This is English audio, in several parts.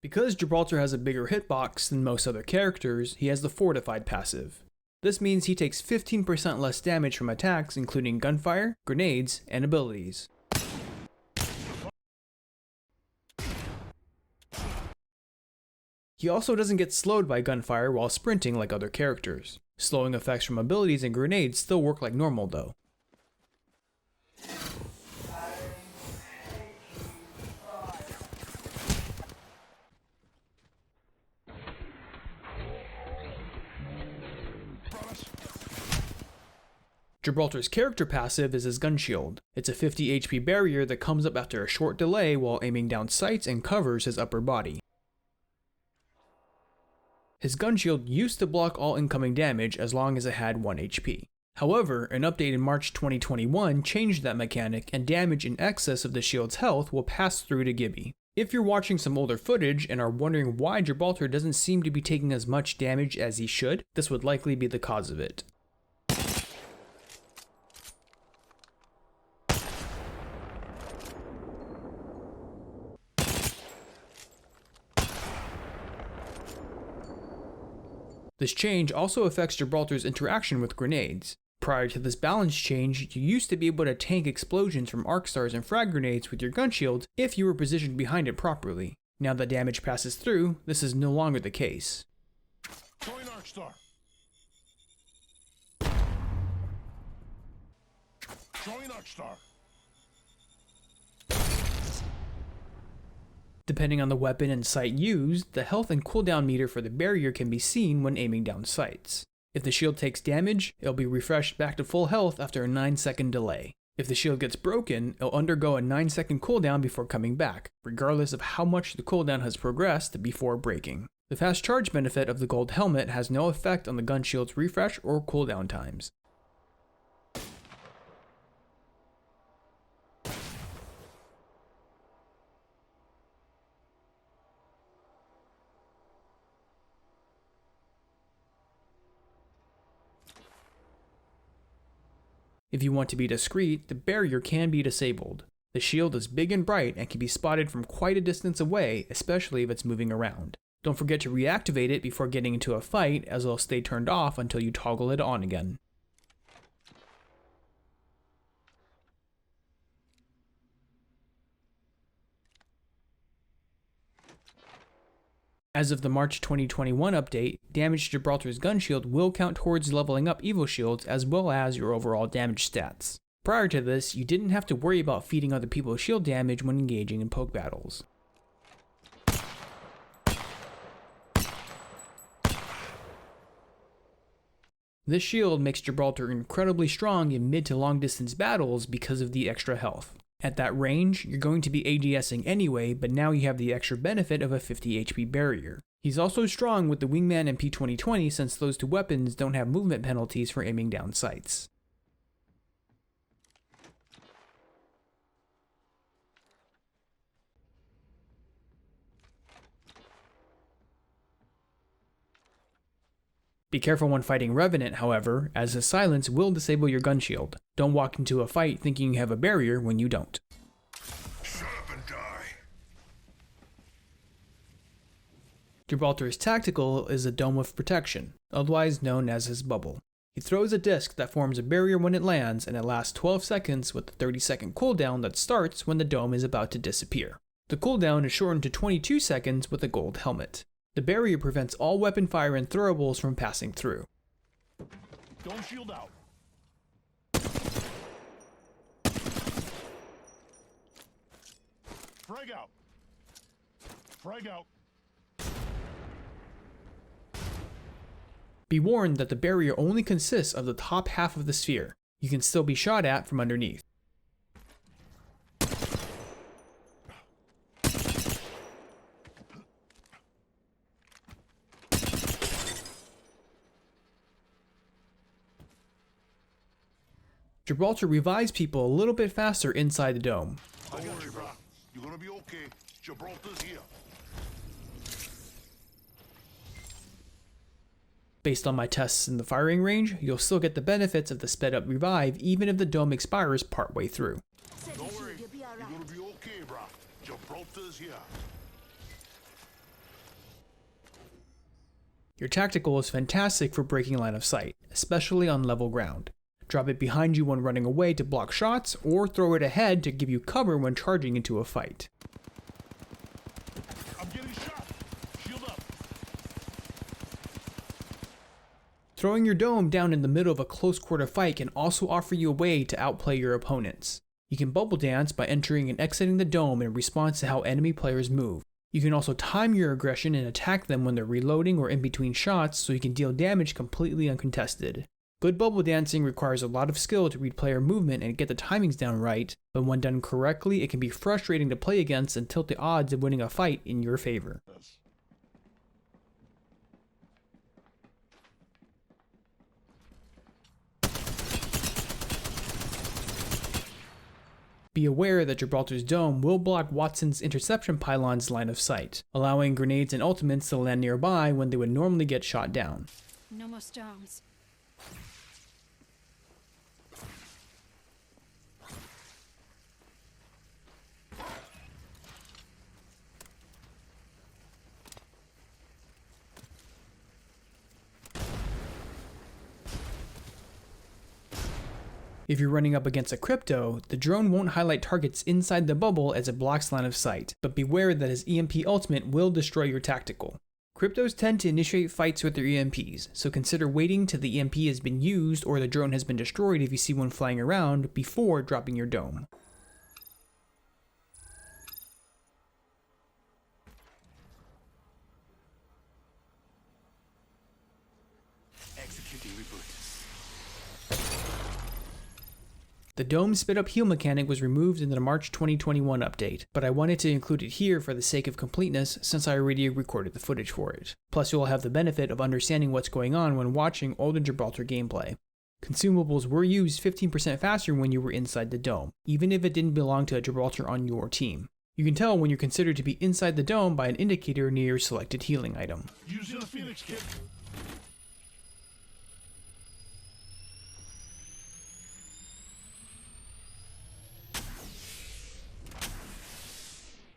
Because Gibraltar has a bigger hitbox than most other characters, he has the Fortified passive. This means he takes 15% less damage from attacks including gunfire, grenades, and abilities. He also doesn't get slowed by gunfire while sprinting like other characters. Slowing effects from abilities and grenades still work like normal though. Gibraltar's character passive is his gun shield. It's a 50 HP barrier that comes up after a short delay while aiming down sights and covers his upper body. His gun shield used to block all incoming damage as long as it had 1 HP. However, an update in March 2021 changed that mechanic, and damage in excess of the shield's health will pass through to Gibby. If you're watching some older footage and are wondering why Gibraltar doesn't seem to be taking as much damage as he should, this would likely be the cause of it. This change also affects Gibraltar's interaction with grenades. Prior to this balance change, you used to be able to tank explosions from arc stars and frag grenades with your gun shield if you were positioned behind it properly. Now that damage passes through, this is no longer the case. Join arc star. Join arc star. Depending on the weapon and sight used, the health and cooldown meter for the barrier can be seen when aiming down sights. If the shield takes damage, it'll be refreshed back to full health after a 9-second delay. If the shield gets broken, it'll undergo a 9-second cooldown before coming back, regardless of how much the cooldown has progressed before breaking. The fast charge benefit of the gold helmet has no effect on the gun shield's refresh or cooldown times. If you want to be discreet, the barrier can be disabled. The shield is big and bright and can be spotted from quite a distance away, especially if it's moving around. Don't forget to reactivate it before getting into a fight, as it'll stay turned off until you toggle it on again. As of the March 2021 update, damage to Gibraltar's gun shield will count towards leveling up Evo shields as well as your overall damage stats. Prior to this, you didn't have to worry about feeding other people's shield damage when engaging in poke battles. This shield makes Gibraltar incredibly strong in mid to long distance battles because of the extra health. At that range, you're going to be ADSing anyway, but now you have the extra benefit of a 50 HP barrier. He's also strong with the Wingman and P2020 since those two weapons don't have movement penalties for aiming down sights. Be careful when fighting Revenant, however, as his silence will disable your gun shield. Don't walk into a fight thinking you have a barrier when you don't. Shut up and die. Gibraltar's tactical is a dome of protection, otherwise known as his bubble. He throws a disc that forms a barrier when it lands, and it lasts 12 seconds with a 30-second cooldown that starts when the dome is about to disappear. The cooldown is shortened to 22 seconds with a gold helmet. The barrier prevents all weapon fire and throwables from passing through. Don't shield out. Frag out. Frag out. Be warned that the barrier only consists of the top half of the sphere. You can still be shot at from underneath. Gibraltar revives people a little bit faster inside the dome. I got you, bro. You're gonna be okay. Gibraltar's here. Based on my tests in the firing range, you'll still get the benefits of the sped up revive even if the dome expires partway through. Don't worry. You're gonna be okay, bro. Gibraltar's here. Your tactical is fantastic for breaking line of sight, especially on level ground. Drop it behind you when running away to block shots, or throw it ahead to give you cover when charging into a fight. I'm getting shot. Shield up. Throwing your dome down in the middle of a close quarter fight can also offer you a way to outplay your opponents. You can bubble dance by entering and exiting the dome in response to how enemy players move. You can also time your aggression and attack them when they're reloading or in between shots so you can deal damage completely uncontested. Good bubble dancing requires a lot of skill to read player movement and get the timings down right, but when done correctly it can be frustrating to play against and tilt the odds of winning a fight in your favor. Be aware that Gibraltar's dome will block Watson's interception pylon's line of sight, allowing grenades and ultimates to land nearby when they would normally get shot down. No more stones. If you're running up against a crypto, the drone won't highlight targets inside the bubble as it blocks line of sight, but beware that his EMP ultimate will destroy your tactical. Cryptos tend to initiate fights with their EMPs, so consider waiting till the EMP has been used or the drone has been destroyed if you see one flying around before dropping your dome. Executing reboots. The dome spit up heal mechanic was removed in the March 2021 update, but I wanted to include it here for the sake of completeness since I already recorded the footage for it. Plus you'll have the benefit of understanding what's going on when watching older Gibraltar gameplay. Consumables were used 15% faster when you were inside the dome, even if it didn't belong to a Gibraltar on your team. You can tell when you're considered to be inside the dome by an indicator near your selected healing item. Using a Phoenix kit.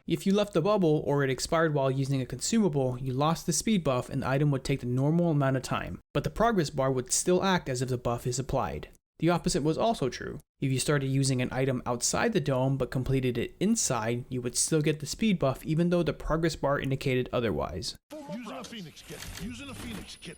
If you left the bubble or it expired while using a consumable, you lost the speed buff and the item would take the normal amount of time, but the progress bar would still act as if the buff is applied. The opposite was also true. If you started using an item outside the dome but completed it inside, you would still get the speed buff even though the progress bar indicated otherwise. Using a Phoenix kit. Using a Phoenix kit.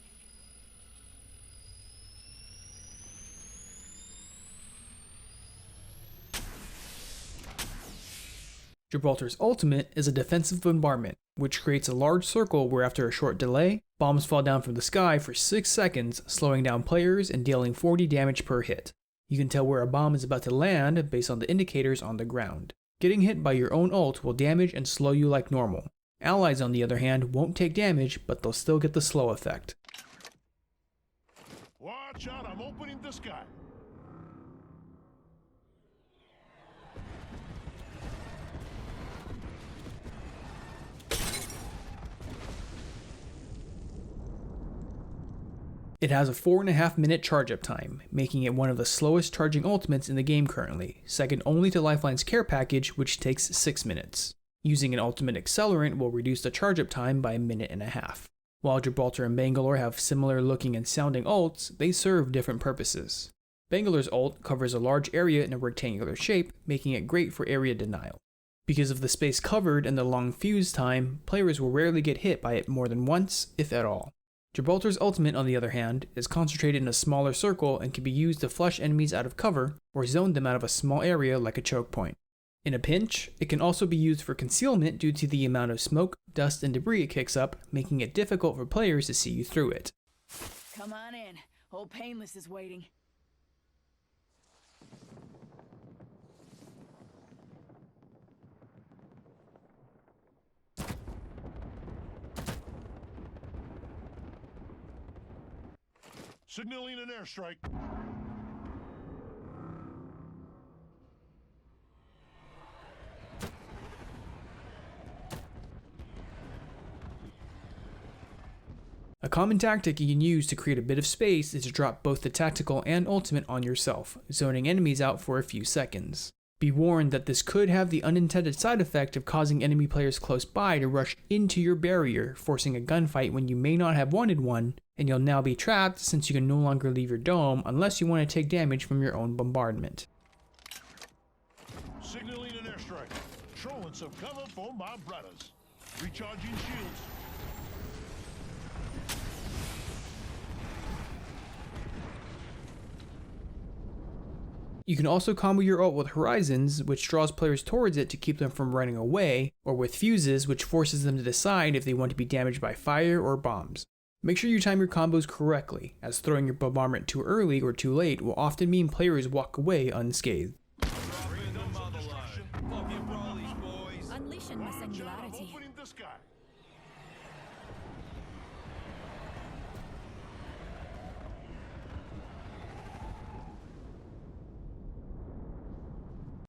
Gibraltar's ultimate is a defensive bombardment, which creates a large circle where after a short delay, bombs fall down from the sky for 6 seconds, slowing down players and dealing 40 damage per hit. You can tell where a bomb is about to land based on the indicators on the ground. Getting hit by your own ult will damage and slow you like normal. Allies on the other hand won't take damage, but they'll still get the slow effect. Watch out, I'm opening the sky. It has a 4.5 minute charge up time, making it one of the slowest charging ultimates in the game currently, second only to Lifeline's care package, which takes 6 minutes. Using an ultimate accelerant will reduce the charge up time by 1.5 minutes. While Gibraltar and Bangalore have similar looking and sounding ults, they serve different purposes. Bangalore's ult covers a large area in a rectangular shape, making it great for area denial. Because of the space covered and the long fuse time, players will rarely get hit by it more than once, if at all. Gibraltar's ultimate, on the other hand, is concentrated in a smaller circle and can be used to flush enemies out of cover or zone them out of a small area like a choke point. In a pinch, it can also be used for concealment due to the amount of smoke, dust, and debris it kicks up, making it difficult for players to see you through it. Come on in. Old Painless is waiting. Signaling an airstrike. A common tactic you can use to create a bit of space is to drop both the tactical and ultimate on yourself, zoning enemies out for a few seconds. Be warned that this could have the unintended side effect of causing enemy players close by to rush into your barrier, forcing a gunfight when you may not have wanted one, and you'll now be trapped since you can no longer leave your dome unless you want to take damage from your own bombardment. Signaling an airstrike. Throwing some cover for my brothers. Recharging shields. You can also combo your ult with Horizons, which draws players towards it to keep them from running away, or with Fuses, which forces them to decide if they want to be damaged by fire or bombs. Make sure you time your combos correctly, as throwing your bombardment too early or too late will often mean players walk away unscathed. Unleashing my singularity. Opening the sky.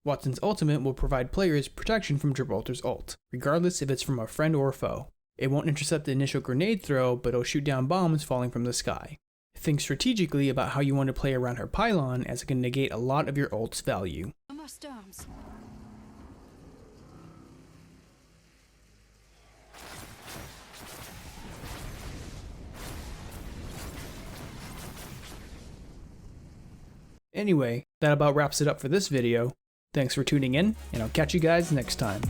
Watson's ultimate will provide players protection from Gibraltar's ult, regardless if it's from a friend or a foe. It won't intercept the initial grenade throw, but it'll shoot down bombs falling from the sky. Think strategically about how you want to play around her pylon, as it can negate a lot of your ult's value. My storms. Anyway, that about wraps it up for this video. Thanks for tuning in, and I'll catch you guys next time.